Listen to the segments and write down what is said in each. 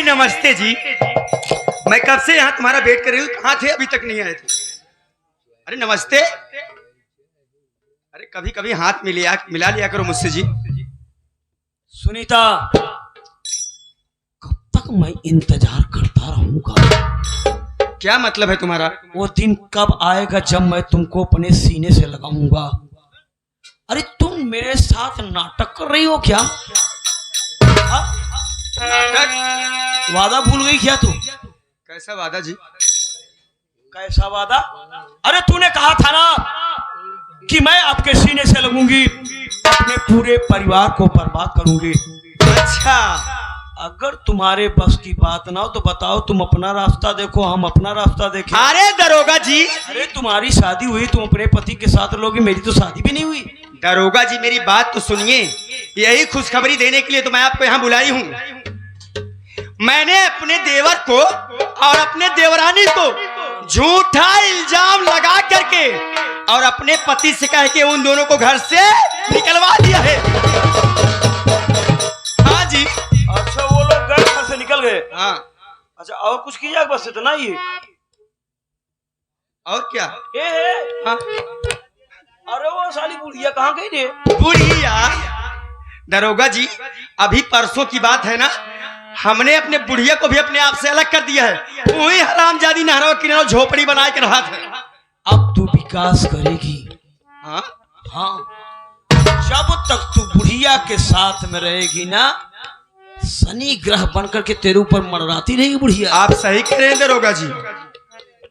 नमस्ते जी, मैं कब से यहाँ तुम्हारा वेट कर रही हूँ, कहाँ थे? अभी तक नहीं आए थे। अरे नमस्ते। अरे कभी कभी हाथ मिला लिया करो मुझसे जी। सुनीता, कब तक मैं इंतजार करता रहूंगा? क्या मतलब है तुम्हारा? वो दिन कब आएगा जब मैं तुमको अपने सीने से लगाऊंगा? अरे तुम मेरे साथ नाटक कर रही हो क्या? नाटक? वादा भूल गई क्या तू? कैसा वादा जी? कैसा वादा? अरे तूने कहा था ना कि मैं आपके सीने से लगूंगी, अपने पूरे परिवार को बर्बाद करूंगी। अच्छा, अगर तुम्हारे बस की बात ना हो तो बताओ, तुम अपना रास्ता देखो, हम अपना रास्ता देखें। अरे दरोगा जी, अरे तुम्हारी शादी हुई, तुम अपने पति के साथ लोगी, मेरी तो शादी भी नहीं हुई। दरोगा जी मेरी बात तो सुनिए, यही खुशखबरी देने के लिए तो मैं आपको यहाँ बुलाई हूँ। मैंने अपने देवर को और अपने देवरानी को झूठा इल्जाम लगा करके और अपने पति से कह के उन दोनों को घर से निकलवा दिया है। हाँ जी। अच्छा, वो लोग गए, घर से निकल गए? हाँ। अच्छा, और कुछ किया बस इतना ही? और क्या? हाँ। अरे वो साली बुढ़िया कहाँ गई रे? बुढ़िया? दरोगा जी अभी परसों की बात है ना, हमने अपने बुढ़िया को भी अपने आप से अलग कर दिया है। वही हरामजादी नहरों किनारों झोपड़ी बना के रहा था। अब तू विकास करेगी। हाँ हाँ, जब तक तू बुढ़िया के साथ में रहेगी ना, शनि ग्रह बनकर के तेरे ऊपर मंडराती रहेगी बुढ़िया। आप सही कह रहे हैं दरोगा जी।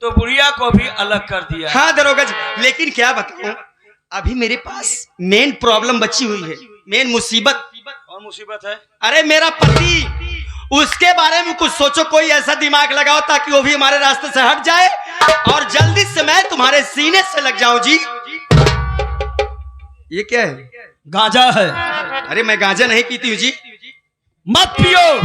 तो बुढ़िया को भी अलग कर दिया। हाँ दरोगा जी, लेकिन क्या बताऊं, अभी मेरे पास मेन प्रॉब्लम बची हुई है, मेन मुसीबत। और मुसीबत है? अरे मेरा पति, उसके बारे में कुछ सोचो, कोई ऐसा दिमाग लगाओ ताकि वो भी हमारे रास्ते से हट जाए और जल्दी से मैं तुम्हारे सीने से लग जाऊं जी। ये क्या है? गांजा है। अरे मैं गांजा नहीं पीती हूँ जी। मत पियो,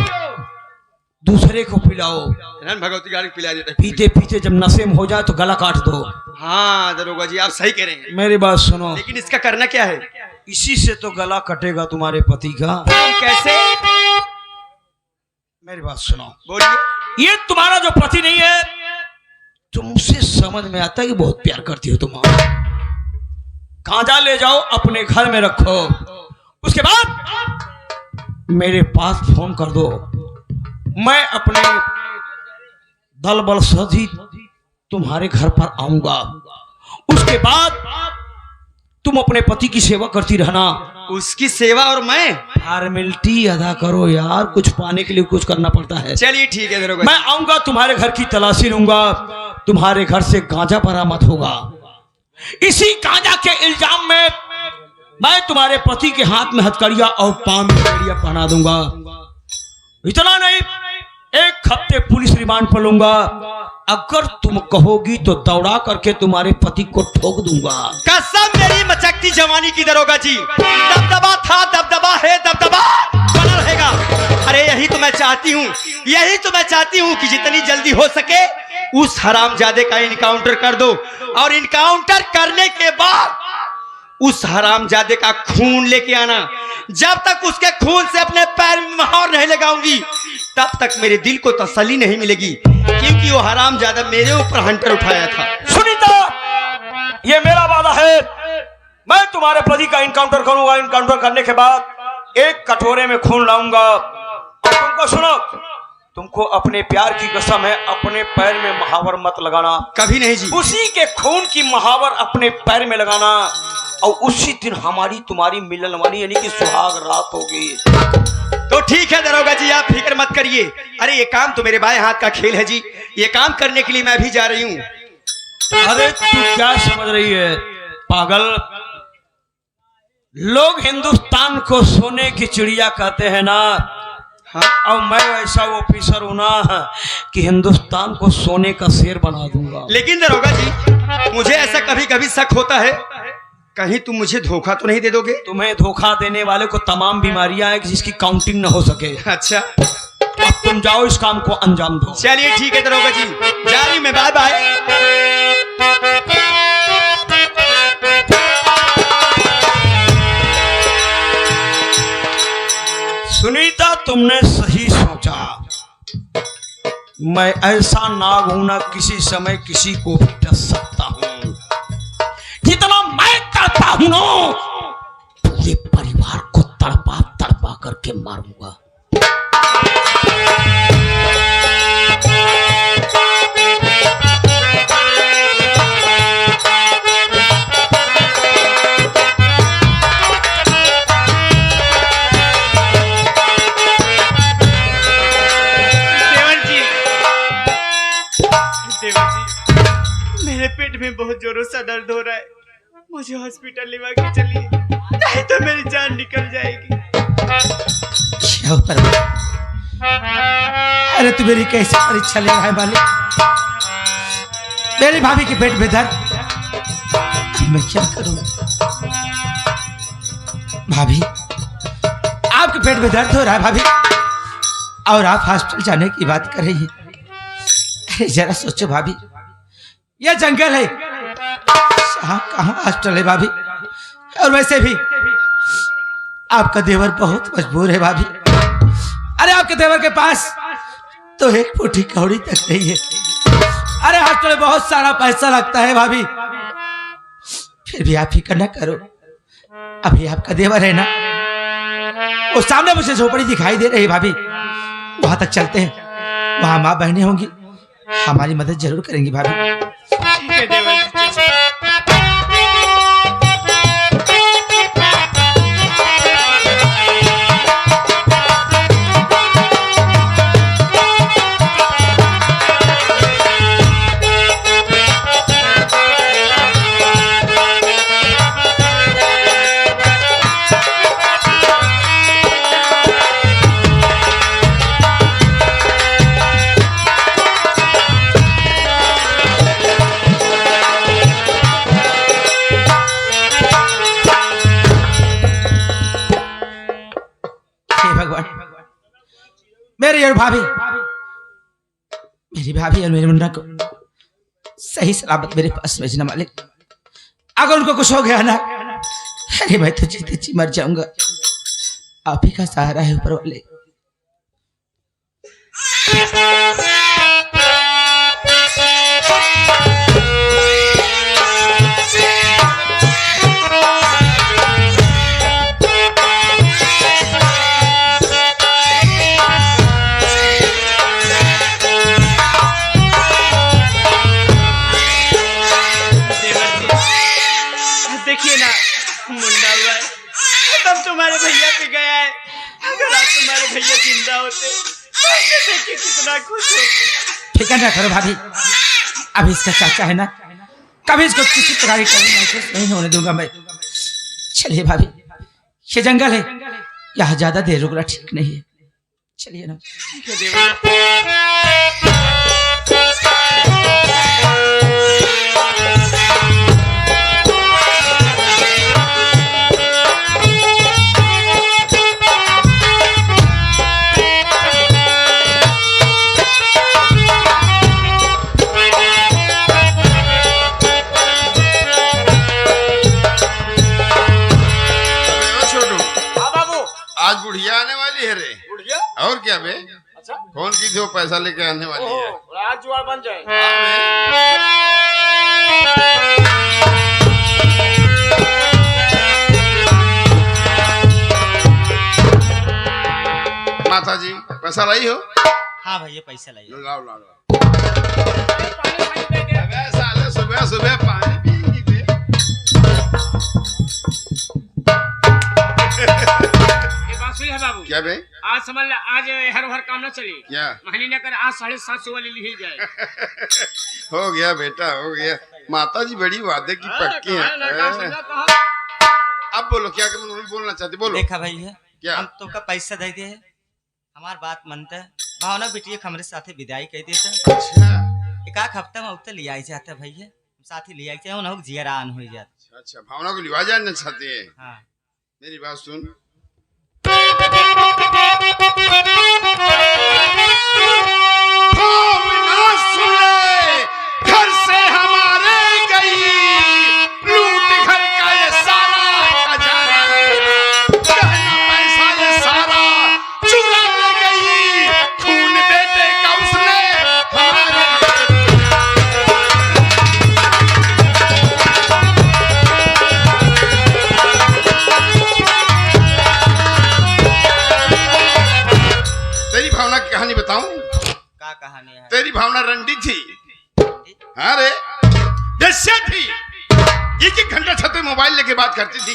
दूसरे को पिलाओ। भगवती गाड़ी पिला देता है। पीते पीते जब नशे में हो जाए तो गला काट दो। हाँ दरोगा जी आप सही कह रहे हैं। मेरी बात सुनो। लेकिन इसका करना क्या है? इसी से तो गला कटेगा तुम्हारे पति का। कैसे? मेरी बात सुनो। बोलिए। ये तुम्हारा जो पति नहीं है, तुमसे समझ में आता है कि बहुत प्यार करती हो तुम। गांजा ले जाओ, अपने घर में रखो, उसके बाद मेरे पास फोन कर दो, मैं अपने दल बल सहित तुम्हारे घर पर आऊंगा। उसके बाद तुम अपने पति की सेवा करती रहना। उसकी सेवा? और मैं? फॉर्मेलिटी अदा करो यार, कुछ पाने के लिए कुछ करना पड़ता है। चलिए ठीक है दरोगा। मैं आऊंगा, तुम्हारे घर की तलाशी लूंगा, तुम्हारे घर से गांजा बरामद होगा। इसी गांजा के इल्जाम में मैं तुम्हारे पति के हाथ में हथकड़िया और पांव में बेड़िया पहना दूंगा। इतना नहीं, 1 हफ्ते पुलिस रिमांड पर लूंगा। अगर तुम कहोगी तो दौड़ा करके तुम्हारे पति को ठोक दूंगा। कसम मेरी मचकती जवानी की दरोगा जी, दबदबा था, दबदबा है, दबदबा बना रहेगा। अरे यही तो मैं चाहती हूँ, यही तो मैं चाहती हूँ कि जितनी जल्दी हो सके उस हरामजादे का इनकाउंटर कर दो, और इनकाउंटर करने के बाद उस हरामजादे का खून लेके आना। जब तक उसके खून से अपने पैर में मोहर नहीं लगाऊंगी तब तक मेरे दिल को तसल्ली नहीं मिलेगी, क्योंकि वो हरामजादा मेरे ऊपर हंटर उठाया था। सुनीता, ये मेरा वादा है, मैं तुम्हारे पति का इनकाउंटर करूंगा। इनकाउंटर करने के बाद 1 कटोरे में खून लाऊंगा। और तुमको सुनो, तुमको अपने प्यार की कसम है, अपने पैर में महावर मत लगाना। कभी नहीं जी। उसी के खून की महावर अपने पैर में लगाना, और उसी दिन हमारी तुम्हारी मिलन वाली यानी कि सुहाग रात होगी। तो ठीक है दरोगा जी, आप फिक्र मत करिए। अरे ये काम तो मेरे बाएं हाथ का खेल है जी, ये काम करने के लिए मैं भी जा रही हूँ। अरे तू क्या समझ रही है पागल? लोग हिंदुस्तान को सोने की चिड़िया कहते हैं ना। हाँ, और मैं ऐसा ऑफिसर हूं ना कि हिंदुस्तान को सोने का शेर बना दूंगा। लेकिन दरोगा जी मुझे ऐसा कभी कभी शक होता है कहीं तुम मुझे धोखा तो नहीं दे दोगे? तुम्हें धोखा देने वाले को तमाम बीमारियां हैं जिसकी काउंटिंग न हो सके। अच्छा अब तुम जाओ, इस काम को अंजाम दो। चलिए ठीक है दरोगा जी, जा रही मैं, बाय बाय। सुनीता, तुमने सही सोचा। मैं ऐसा नाग हूं ना किसी समय किसी को भी डस सकता हूं। जितना मैं करता हूं ना, पूरे परिवार को तड़पा तड़पा करके मारूंगा। मेरे पेट में बहुत जोरों से दर्द हो रहा है, मुझे हॉस्पिटल लेवा के चलिए, नहीं तो मेरी जान निकल जाएगी। अरे तू मेरी कैसे परीक्षा ले रहा है मालिक? मेरी भाभी के पेट में दर्द, मैं क्या करूं? भाभी, आपके पेट में दर्द हो रहा है भाभी, और आप हॉस्पिटल जाने की बात कर रही हैं। अरे जरा सोचो भाभी, यह जंगल है, कहाँ हॉस्पिटल है भाभी? और वैसे भी आपका देवर बहुत मजबूर है भाभी। अरे आपके देवर के पास तो एक फूटी कौड़ी तक नहीं है। अरे हॉस्पिटल में बहुत सारा पैसा लगता है भाभी, फिर भी आप फिक्र न करो। अभी आपका देवर है ना, वो सामने मुझे झोपड़ी दिखाई दे रही है भाभी, वहां तक चलते हैं। वहां माँ बहनें होंगी, हमारी मदद जरूर करेंगी भाभी। ठीक है देवर जी। मेरी और भाभी, मेरी भाभी और मेरे मुन्ना को सही सलामत मेरे पास भेजना मालिक। अगर उनको कुछ हो गया ना, अरे मैं तो जीते जी मर जाऊंगा। आप ही का सहारा है ऊपर वाले। देखिए ना, मुंडा हुआ है, तब तुम्हारे भैया पे गया है। अगर आज तुम्हारे भैया जिंदा होते तो देखिए कितना खुश होते। फिक्र ना करो भाभी, अभी इसका चाचा है ना, कभी इसको किसी प्रकार की कमी महसूस नहीं होने दूंगा मैं। चलिए भाभी, ये जंगल है, यहाँ ज्यादा देर रुकना ठीक नहीं है। चलिए ना। ठीक है देवर। आज बुढ़िया आने वाली है रे। बुढ़िया? और क्या बे? अच्छा? कौन की जो पैसा लेके आने वाली है? आज जुआर बन जाए। माता जी पैसा लाई हो? हाँ भैया पैसा लाइए। लाओ लाओ लाओ। अबे साले सुबह सुबह पानी पिएंगी बे। है बाबू, क्या बे? आज समझ ले, आज हर भर काम न चली। क्या? महीने न कर, आज 750 वाली ली जाए। हो गया बेटा, हो गया। माता जी बड़ी वादे की पक्की है। अब बोलो क्या बोलना चाहते, बोलो। देखा भैया, क्या? हम तो का पैसा दे दे, हमार बात मनता है। भावना बिटिया हमरे साथे विदाई कह देता। अच्छा। एक हफ्ता में उतर ले आई जाता भैया, साथी लिया के ना जियरान हो जाता। अच्छा भावना को लिवा जानना चाहते हैं। हाँ मेरी बात सुन। भावना सुन ले, घर से हमारे गई, लूट घर का ये सारा खजाना, गहना पैसा ये सारा चुरा ले गई, खून बेटे का उसने हमारे। तेरी भावना की कहानी बताऊं? क्या कहानी है? तेरी भावना रंडी थी। अरे दस्या थी। एक एक घंटा छत पे मोबाइल लेके बात करती थी।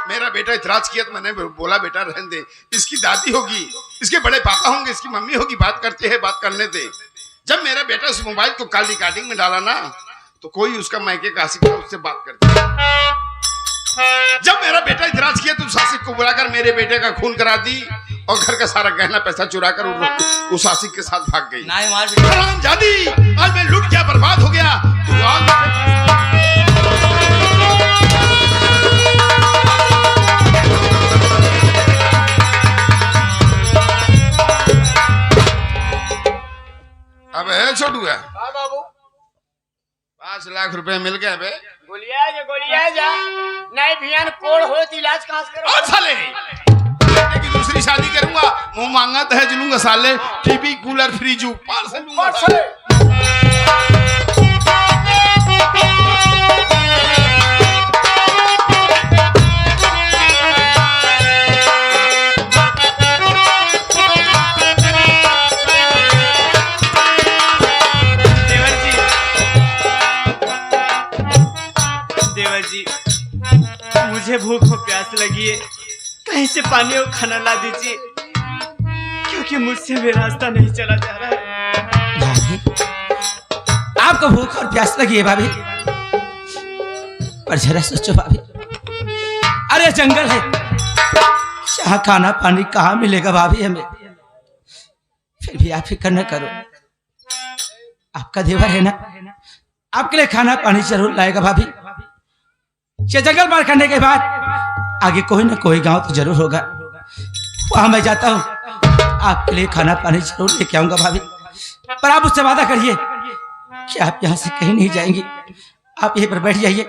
मेरा बेटा इतराज किया तो मैंने बोला बेटा रहने दे, इसकी दादी होगी, इसके बड़े पापा होंगे, इसकी मम्मी होगी, बात करते हैं, बात करने दे। जब मेरा बेटा उस मोबाइल को कॉल रिकॉर्डिंग में डाला ना, तो कोई उसका मायके का आशिक था, उससे बात करती। जब मेरा बेटा इतराज किया तो उस आशिक को बुलाकर मेरे बेटे का खून करा दी और घर का सारा गहना पैसा चुरा कर उस आशिक के साथ भाग गई। नहीं मार हरामजादी, आज मैं लूट गया, बर्बाद हो गया। तू अब है छोटू है बाबू 5 लाख रुपए मिल गए बे। गोलिया जा नहीं भियान कोड़ हो तो इलाज कहाँ से करो? और साले बेटे की दूसरी शादी करूंगा, मुंह मांगा दहेज लूंगा साले, टीवी कूलर फ्रिज पार्सल लूंगा साले। देवर जी मुझे भूख और प्यास लगी है, कहीं से पानी और खाना ला दीजिए, क्योंकि मुझसे भी रास्ता नहीं चला जा रहा है। भाभी, आपको भूख और प्यास लगी है भाभी, पर जरा सोचो भाभी, अरे जंगल है, यहाँ खाना पानी कहाँ मिलेगा भाभी हमें? फिर भी आप फिक्र न करो, आपका देवर है ना, आपके लिए खाना पानी जरूर लाएगा भाभी। ये जंगल पार करने के बाद आगे कोई ना कोई गांव तो जरूर होगा, वहां मैं जाता हूँ, आपके लिए खाना पानी जरूर लेके आऊंगा भाभी। पर आप मुझसे वादा करिए कि आप यहाँ से कहीं नहीं जाएंगी, आप यहीं पर बैठ जाइए,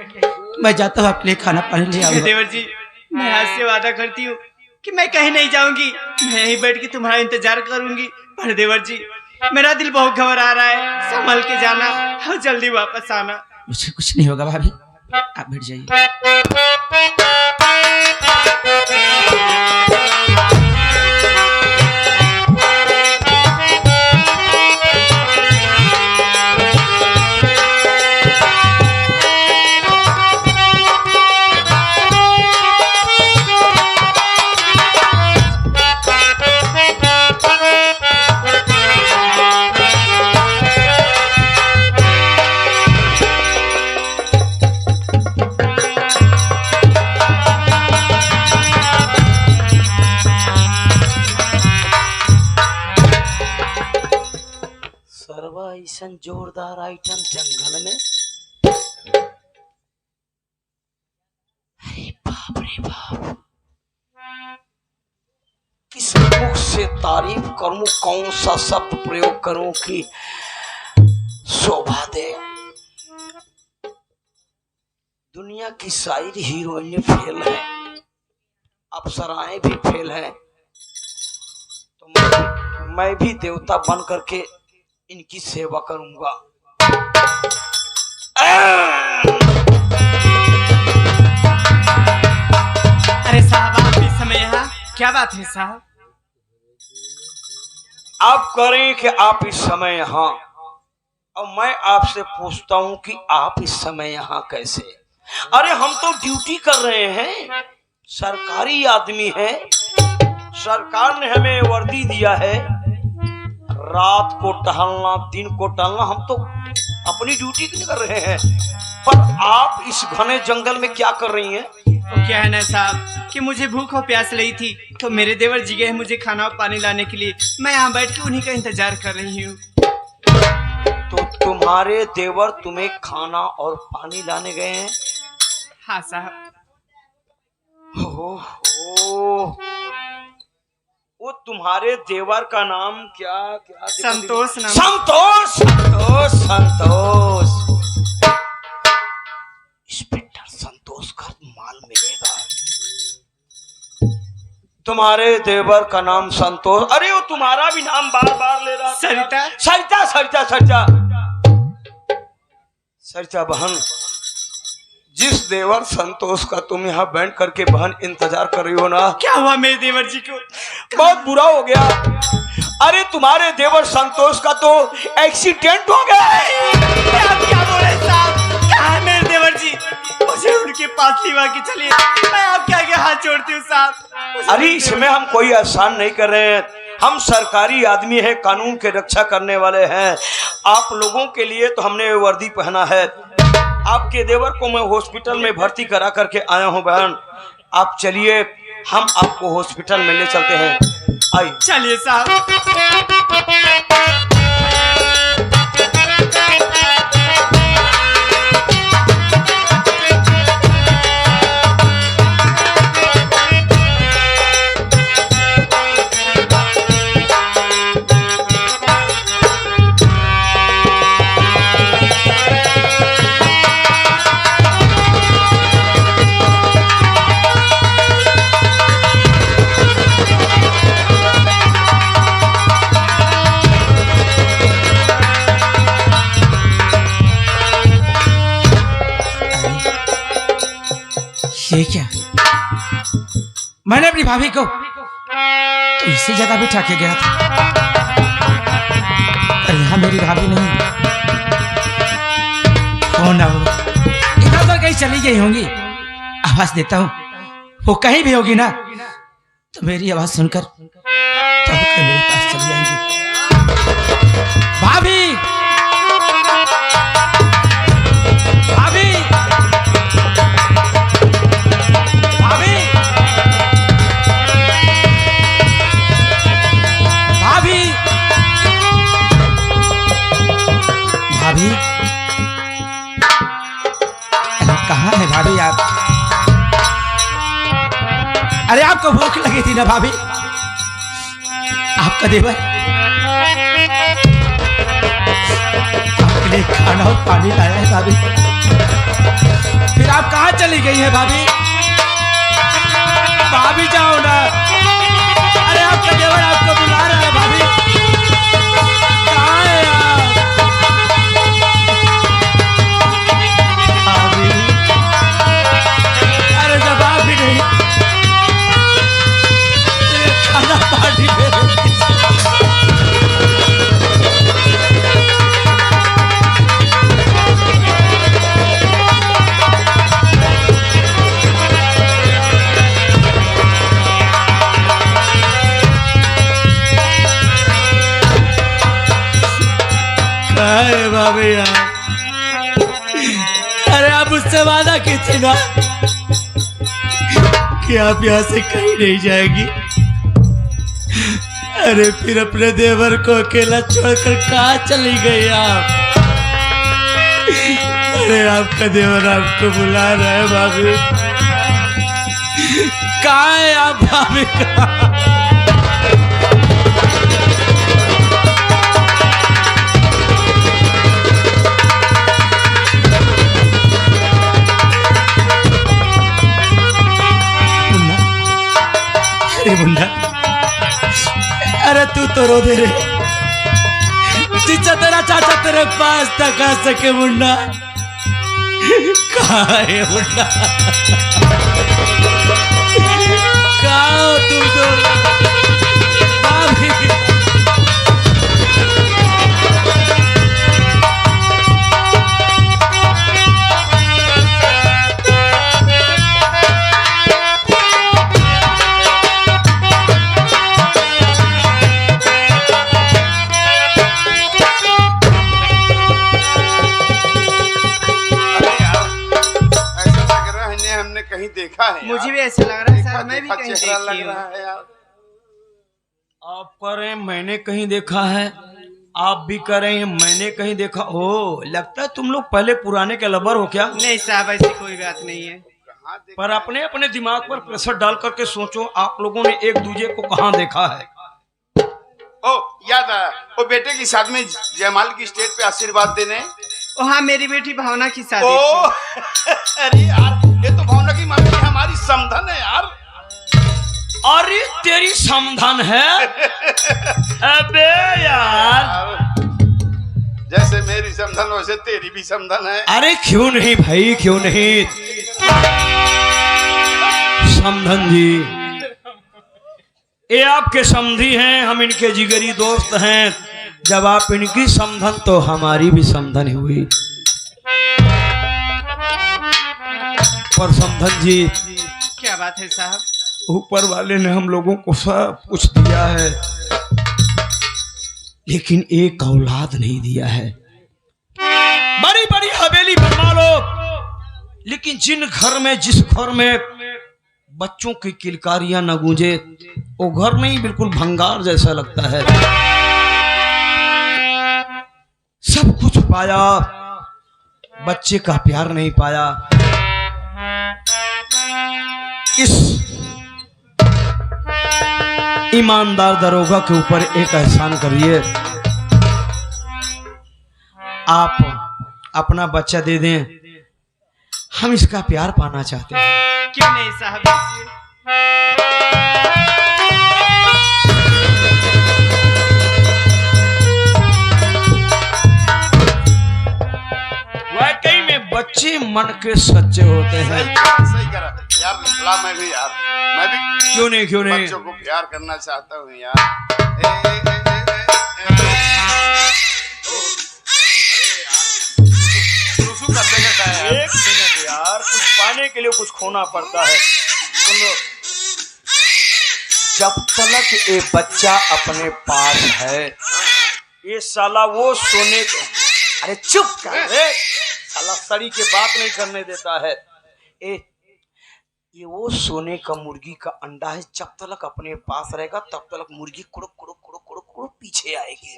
मैं जाता हूँ, आपके लिए खाना पानी ले आऊंगा। देवर जी मैं आज से वादा करती हूँ कि मैं कहीं नहीं जाऊंगी, मैं यहीं बैठ के तुम्हारा इंतजार करूंगी। पर देवर जी मेरा दिल बहुत घबरा रहा है, संभल के जाना और जल्दी वापस आना। मुझे कुछ नहीं होगा भाभी, आप बैठ जाइए। जोरदार आइटम जंगल में। अरे बाप रे बाप, किस मुख से तारीफ करूं, कौन सा शब्द प्रयोग करूं कि शोभा दे। दुनिया की सारी हीरोइनें फेल है, अप्सराएं भी फेल है, तो मैं भी देवता बन करके इनकी सेवा करूंगा। अरे साहब आप इस समय यहाँ क्या बात है साहब? आप करें कि आप इस समय यहाँ, और मैं आपसे पूछता हूं कि आप इस समय यहाँ कैसे? अरे हम तो ड्यूटी कर रहे हैं, सरकारी आदमी है, सरकार ने हमें वर्दी दिया है, रात को टहलना दिन को टहलना, हम तो अपनी ड्यूटी कर रहे हैं। पर आप इस घने जंगल में क्या कर रही हैं? तो क्या है ना साहब कि मुझे भूख और प्यास लगी थी, तो मेरे देवर जी गए मुझे खाना और पानी लाने के लिए, मैं यहाँ बैठ के उन्हीं का इंतजार कर रही हूँ। तो तुम्हारे देवर तुम्हें खाना और पानी लाने गए हैं? हाँ साहब। ओह, वो तुम्हारे देवर का नाम क्या क्या? संतोष नाम। संतोष संतोष संतोष। इंस्पेक्टर संतोष का माल मिलेगा। तुम्हारे देवर का नाम संतोष। अरे वो तुम्हारा भी नाम बार बार ले रहा। सरिता। सरिता सरिता सरिता सरिता बहन, जिस देवर संतोष का तुम यहाँ बैंड करके बहन इंतजार कर रही हो ना, क्या हुआ मेरे देवर जी को? बहुत बुरा हो गया। अरे तुम्हारे देवर संतोष का तो एक्सीडेंट हो गया है। क्या बोले साहब? क्या है मेरे देवर जी? मुझे उनके पास लिवा के चलिए, मैं आपके आगे हाथ जोड़ती हूँ साहब। अरे इसमें हम कोई एहसान नहीं कर रहे हैं, हम सरकारी आदमी है, कानून के रक्षा करने वाले हैं। आप लोगों के लिए तो हमने वर्दी पहना है। आपके देवर को मैं हॉस्पिटल में भर्ती करा करके आया हूं बहन। आप चलिए, हम आपको हॉस्पिटल में ले चलते हैं। आइए चलिए साहब। ये क्या? मैंने अपनी भाभी को तो इसी जगह बिठा के गया था, पर यहाँ मेरी भाभी नहीं। हो ना हो, इधर उधर कहीं चली गई होंगी। आवाज देता हूँ, वो कहीं भी होगी ना तो मेरी आवाज सुनकर तब कर मेरे पास चली जाएंगी। भाभी, भाभी, भाभी, अरे कहाँ है भाभी आप? अरे आपको भूख लगी थी ना भाभी? आपका देवर आपके लिए खाना और पानी लाया है भाभी। फिर आप कहाँ चली गई हैं भाभी? भाभी जाओ ना। अरे आपका देवर आपको बुला रहा है भाभी। कहाँ है आप? अरे जवाब भी नहीं, खाना पानी भाभी यार। अरे आप उससे वादा की थी ना कि आप यहाँ से कहीं नहीं जाएगी। अरे फिर अपने देवर को अकेला छोड़कर कहाँ चली गई आप? अरे आपका देवर आपको बुला रहा है भाभी। कहाँ है आप भाभी? कहाँ? मुन्ना, अरे तू तो रो दे रे, जिससे तेरा चाचा तेरे पास तक आ सके। मुन्ना कहाँ है मुन्ना? कहाँ हो तुम तो? कहीं देखा है? मुझे भी ऐसा लग रहा है सर, मैं भी कहीं चेहरा लग देखी रहा हूँ। है यार। आप कह रहे हैं मैंने कहीं देखा है? आप भी कर रहे हैं, मैंने कहीं देखा। ओ, लगता है तुम लोग पहले पुराने के लबर हो क्या? नहीं साहब, ऐसी कोई बात नहीं है। पर अपने अपने दिमाग पर प्रेशर डाल करके सोचो, आप लोगों ने एक दूसरे को कहाँ देखा है? ओ याद आया, वो बेटे की शादी में जयमाल की स्टेज पे आशीर्वाद देने। ओ हाँ, मेरी बेटी भावना की शादी ओ थी। अरे यार, ये तो भावना की मामी हमारी समधन है यार। अरे तेरी समधन है? अबे यार, जैसे मेरी समधन वैसे तेरी भी समधन है। अरे क्यों नहीं भाई, क्यों नहीं। समधन जी, ये आपके समधी हैं, हम इनके जिगरी दोस्त हैं। जब आप इनकी समधन तो हमारी भी समधन हुई। पर समधन जी, क्या बात है साहब? ऊपर वाले ने हम लोगों को सब कुछ दिया है, लेकिन एक औलाद नहीं दिया है। बड़ी बड़ी हवेली बनवा लो, लेकिन जिन घर में, जिस घर में बच्चों की किलकारियां न गूंजे, वो घर नहीं, बिल्कुल भंगार जैसा लगता है। सब कुछ पाया, बच्चे का प्यार नहीं पाया। इस ईमानदार दरोगा के ऊपर एक एहसान करिए, आप अपना बच्चा दे दें, हम इसका प्यार पाना चाहते हैं। क्यों नहीं साहब, दीजिए। वाकई में बच्चे मन के सच्चे होते हैं। सही करा यार, निकला मैं भी यार, मैं भी क्यों नहीं, क्यों नहीं। बच्चों को प्यार करना चाहता हूँ यार। शुरू कर देगा क्या यार? एक मिनट यार, कुछ पाने के लिए कुछ खोना पड़ता है। सुनो, जब तक ये बच्चा अपने पास है, ये साला वो सोने के, अरे चुप कर रे साला, सड़ी के बात नहीं करने देता है। ये वो सोने का मुर्गी का अंडा है, जब तक अपने पास रहेगा तब तक मुर्गी कुड़ुक कुड़ुक कुड़ुक कुड़ुक कुड़ुक पीछे आएगी।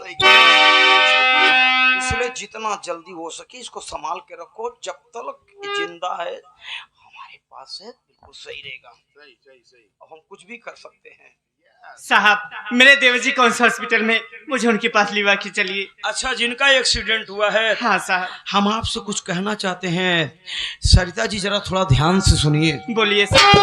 इसलिए जितना जल्दी हो सके इसको संभाल के रखो, जब तक ये जिंदा है हमारे पास है, बिल्कुल सही रहेगा। सही अब हम कुछ भी कर सकते हैं। साहब, मेरे देवर जी कौन सा हॉस्पिटल में, मुझे उनके पास लिवा के चलिए। अच्छा, जिनका एक्सीडेंट हुआ है, हाँ साहब। हम आपसे कुछ कहना चाहते हैं। सरिता जी जरा थोड़ा ध्यान से सुनिए। बोलिए साहब।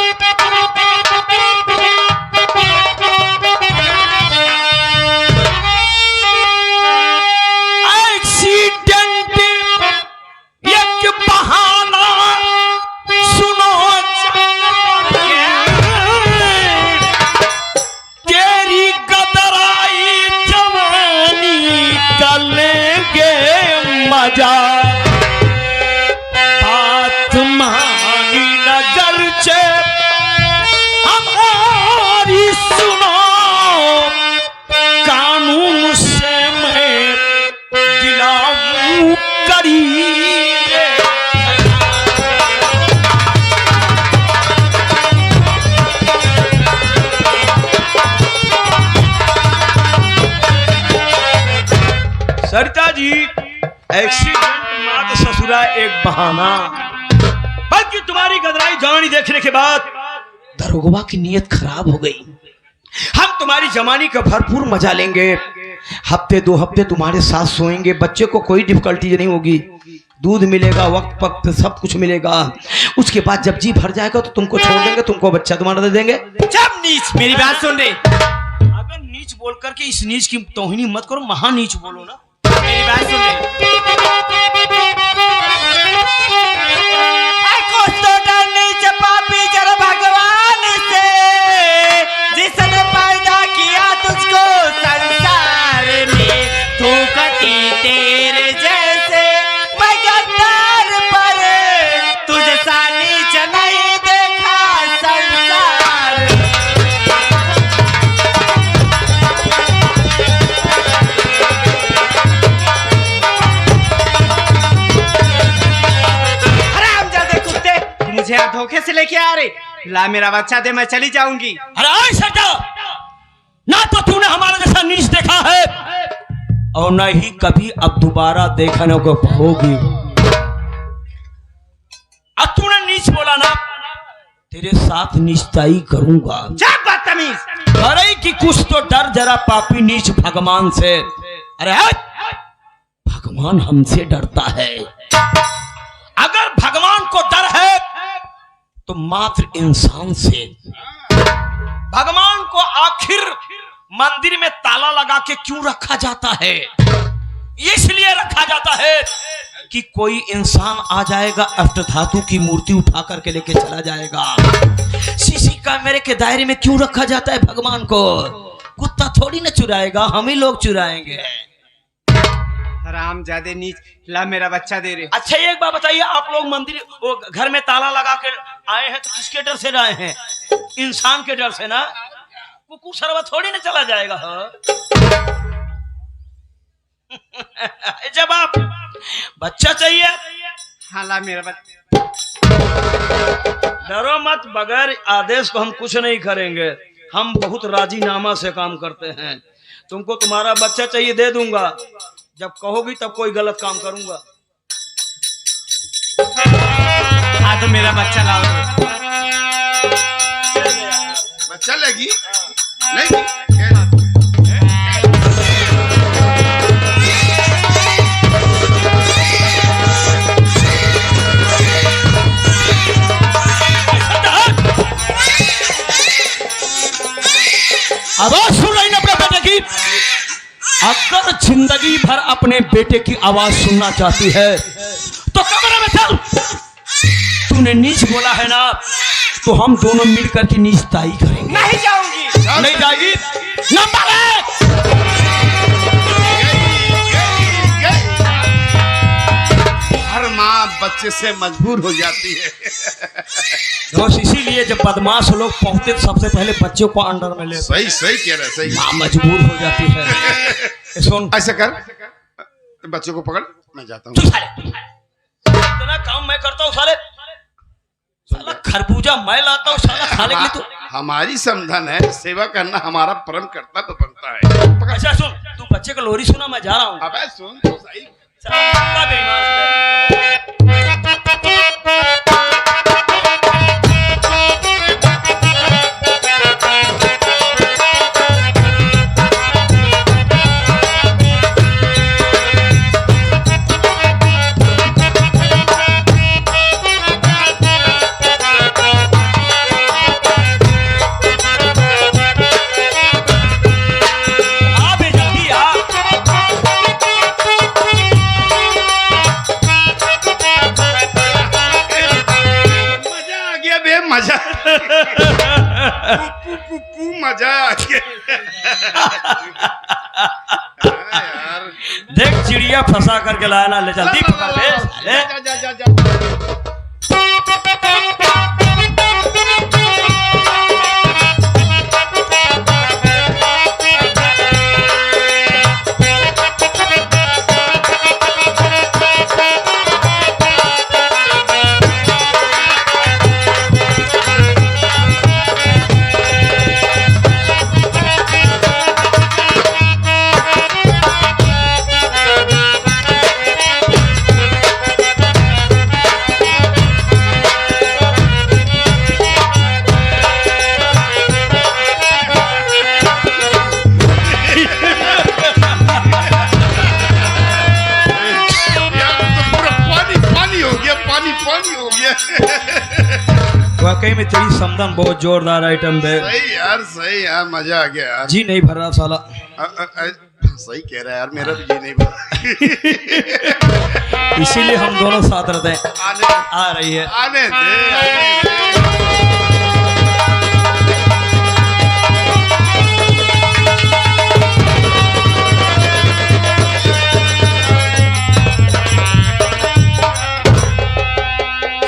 एक्सीडेंट एक बहाना सुनो, तेरी गदराई जवानी का लेंगे मजा, बात मानी नजर से हमारी सुनो, कानून से मैं दिलाऊं करी। सरिता जी, एक्सीडेंट मात ससुरा एक बहाना, बल्कि तुम्हारी गदराई जवानी देखने के बाद दरोगा की नीयत खराब हो गई। हम तुम्हारी जवानी का भरपूर मजा लेंगे, हफ्ते 2 हफ्ते तुम्हारे साथ सोएंगे, बच्चे को कोई डिफिकल्टी नहीं होगी, दूध मिलेगा वक्त वक्त, सब कुछ मिलेगा। उसके बाद जब जी भर जाएगा तो तुमको छोड़ देंगे, तुमको बच्चा तुम्हारा दे देंगे। जब नीच, मेरी बात सुन रहे। अगर नीच बोल करके इस नीच की तौहीनी मत करो, महा नीच बोलो ना। मेरी बात सुन रहे। कुछ तो डर नीच पापी जरा भगवान से, जिसने पैदा किया तुझको संसार में, तू कटी तेरे जैसे मैं गद्दार पर, तुझे सा नीच नहीं देखा संसार। मुझे यहाँ धोखे से लेके आ रहे, ला मेरा बच्चा दे, मैं चली जाऊंगी। अरे सटा, ना तो तूने हमारा जैसा नीच देखा है, और न ही कभी अब दोबारा देखने को पाओगी। अब तूने नीच बोला ना, तेरे साथ निश्ताई करूंगा। क्या बदतमीज। अरे कि कुछ तो डर जरा पापी नीच भगवान से। अरे हट! भगवान हमसे डरता है। अगर भगवान को डर है तो मात्र इंसान से। भगवान को आखिर मंदिर में ताला लगा के क्यों रखा जाता है? इसलिए रखा जाता है कि कोई इंसान आ जाएगा, अष्टधातु की मूर्ति उठा करके लेके चला जाएगा। सीसी कैमरे के दायरे में क्यों रखा जाता है भगवान को? कुत्ता थोड़ी ना चुराएगा, हम ही लोग चुराएंगे। राम ज्यादा नीच। ला मेरा बच्चा दे रहे। अच्छा एक बात बताइए, आप लोग मंदिर वो घर में ताला लगा के आए हैं तो किसके डर से आए हैं? इंसान के डर से ना। कुकुर सरवा थोड़ी ना चला जाएगा। हाँ? जब आप बच्चा चाहिए। हाँ ला मेरा बच्चा। डरो मत, बगैर आदेश को हम कुछ नहीं करेंगे। हम बहुत राजीनामा से काम करते हैं। तुमको तुम्हारा बच्चा चाहिए, दे दूंगा। जब कहोगी तब कोई गलत काम करूंगा। हाँ तो मेरा बच्चा लाओ। बच्चा लेगी नहीं? आवाज सुन रही ना अपने बेटे की? अगर जिंदगी भर अपने बेटे की आवाज सुनना चाहती है तो कमरे में चल। तूने नीच बोला है ना, तो हम दोनों मिलकर के नीचताई करेंगे। नहीं जाऊंगी। नहीं जाएगी? नंबर है। हर माँ बच्चे से मजबूर हो जाती है। दोस्त इसीलिए जब बदमाश लोग पहुंचते तो सबसे पहले बच्चों को अंडर में ले। सही सही कह रहा है, सही। माँ मजबूर हो जाती है। सुन, ऐसा कर, बच्चों को पकड़, मैं जाता तू हूँ। साले इतना काम मैं करता हूँ साले। साला खरबूजा मैं लाता हूँ साला खाने के लिए। तू हमारी समझन है, सेवा करना हमारा परम कर्तव्य बनता है। पकड़। अच्छा सुन, तू बच्चे का लोरी सुना, मैं जा रहा हूँ। अबे सुन तो सही। साला बेईमान है। मजा मजा आ गया। यार देख चिड़िया फंसा करके लाया ना, ले जल्दी पकड़ ले साले। जा जा जा जा। वाकई में तेरी समदन बहुत जोरदार आइटम है। सही यार मजा आ गया यार। जी नहीं भर रहा साला। सही कह रहा है यार, मेरा भी जी नहीं भरा। इसीलिए हम दोनों साथ रहते हैं। आ रही है, आने दे।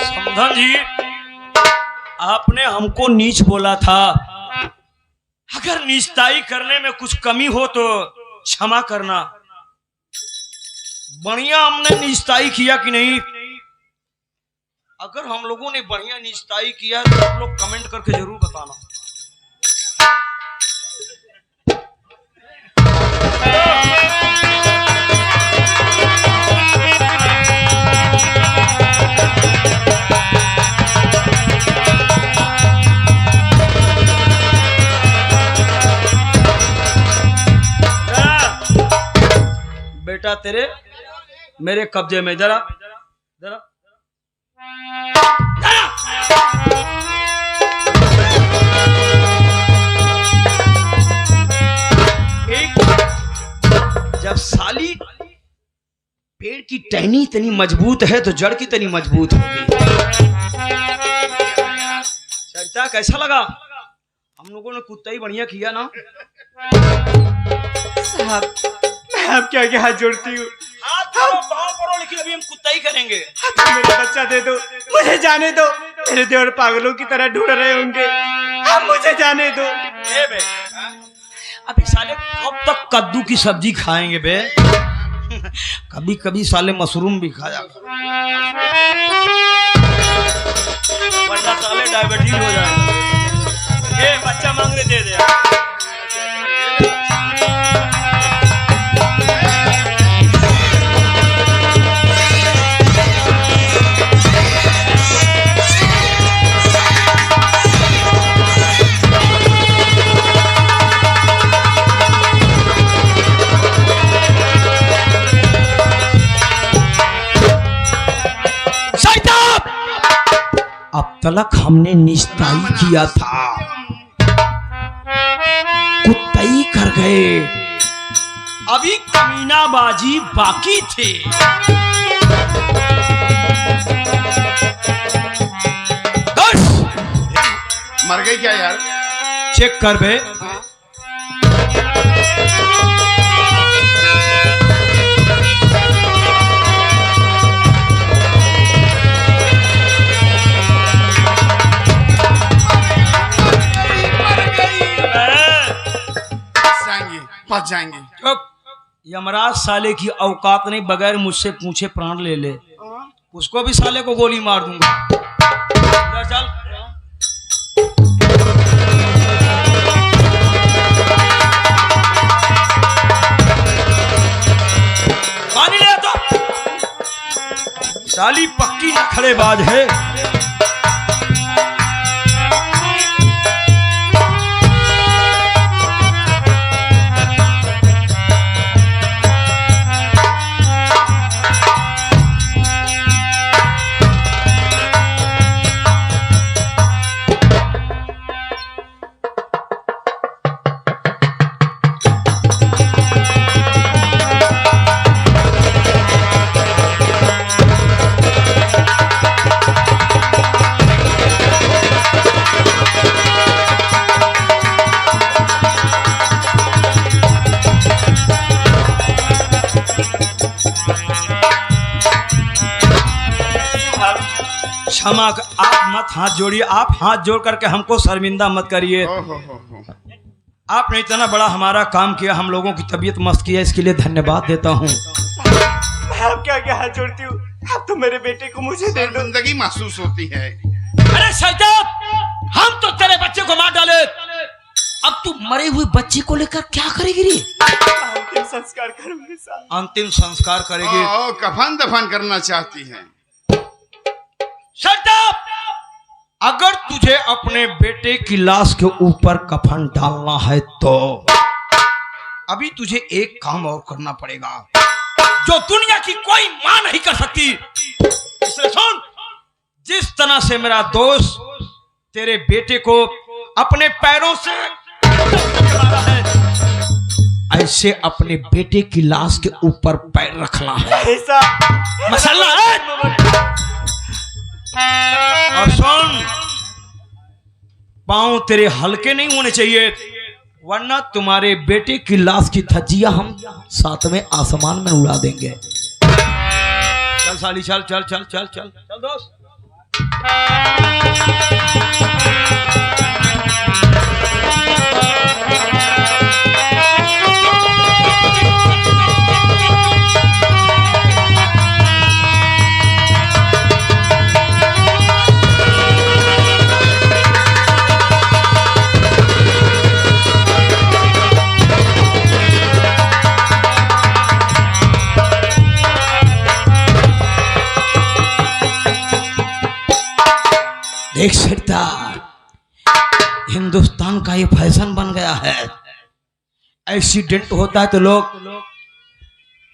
समधन जी, आपने हमको नीच बोला था। अगर निस्ताई करने में कुछ कमी हो तो क्षमा करना। बढ़िया हमने निस्ताई किया कि नहीं? अगर हम लोगों ने बढ़िया निस्ताई किया तो आप लोग कमेंट करके जरूर बताना। बेटा तेरे मेरे कब्जे में। जरा जरा जब साली पेड़ की टहनी इतनी मजबूत है तो जड़ कितनी मजबूत होगी। सरिता कैसा लगा? हम लोगों ने कुत्ता ही बढ़िया किया ना। साहब मैं आपके आगे हाथ जोड़ती हूँ। हाथ करो, पाँव करो, लेकिन अभी हम कुत्ता ही करेंगे। मेरा बच्चा दे दो, मुझे जाने दो। मेरे देवर पागलों की तरह ढूंढ रहे होंगे, आप मुझे जाने दो। ए बे, अभी साले कब तक कद्दू की सब्जी खाएंगे बे? कभी कभी साले मशरूम भी खाया, वरना साले डायबिटीज हो जाएगा। ए बच्चा मांग रहे, दे दे। अब तलक हमने निस्ताई किया था, कुत्ताई कर गए, अभी कमीनाबाजी बाकी थे। मर गई क्या यार? चेक कर बे। फंस जाएंगे। चुप, यमराज साले की औकात नहीं, बगैर मुझसे पूछे प्राण ले ले। उसको भी साले को गोली मार दूंगा। चल पानी ले तो। साली पक्की नखरेबाज है। क्षमा, आप मत हाथ जोड़िए, आप हाथ जोड़ करके हमको शर्मिंदा मत करिए। आपने इतना बड़ा हमारा काम किया, हम लोगों की तबीयत मस्त किया, इसके लिए धन्यवाद देता हूँ। मैं आपके आगे हाथ जोड़ती हूँ, आप तो मेरे बेटे को मुझे दे दो। जिंदगी महसूस होती है। अरे सज्जाद, हम तो तेरे बच्चे को मार डाले, अब तू मरे हुए बच्चे को लेकर क्या करेगी रे? अंतिम संस्कार करूंगी साहब। अंतिम संस्कार करेगी? कफन दफन करना चाहती है। अगर तुझे अपने बेटे की लाश के ऊपर कफन डालना है तो अभी तुझे एक काम और करना पड़ेगा जो दुनिया की कोई मां नहीं कर सकती। इसलिए सुन, जिस तरह से मेरा दोस्त तेरे बेटे को अपने पैरों से मारा है, ऐसे अपने बेटे की लाश के ऊपर पैर रखना है। ऐसा मसला है। और सुन, पांव तेरे हल्के नहीं होने चाहिए, वरना तुम्हारे बेटे की लाश की धज्जियां हम साथ में आसमान में उड़ा देंगे। चल साली, चल चल चल चल चल चल दोस्त। देख सकता, हिंदुस्तान का ये फैशन बन गया है। एक्सीडेंट होता है तो लोग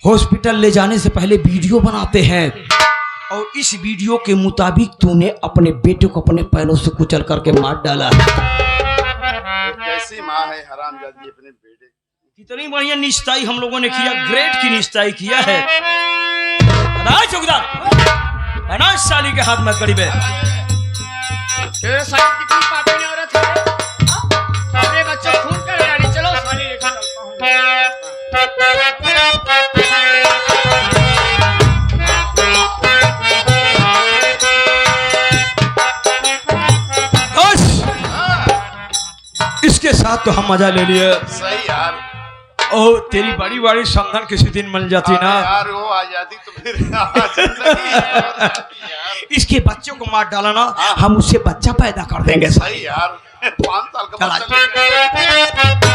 हॉस्पिटल ले जाने से पहले वीडियो बनाते हैं और इस वीडियो के मुताबिक तूने अपने बेटे को अपने पैरों से कुचल करके मार डाला। कैसी माँ है हरामजादी अपने बेटे। कितनी बढ़िया निश्ताई हम लोगों ने किया, ग्रेट की निश्ताई किया है। चौकीदार है ना, साली के हाथ में कड़ी में कितनी पापी औरत है, अपने बच्चों खून कर यानी चलो साली लेकर इसके साथ तो हम मजा ले लिए। सही यार। ओ तेरी बड़ी बड़ी संगन किसी दिन मिल जाती ना यार, वो आ जाती तो फिर जिंदगी यार। इसके बच्चों को मार डाला ना, हम उससे बच्चा पैदा कर देंगे। सही यार, 5 साल का चला। बच्चा लेके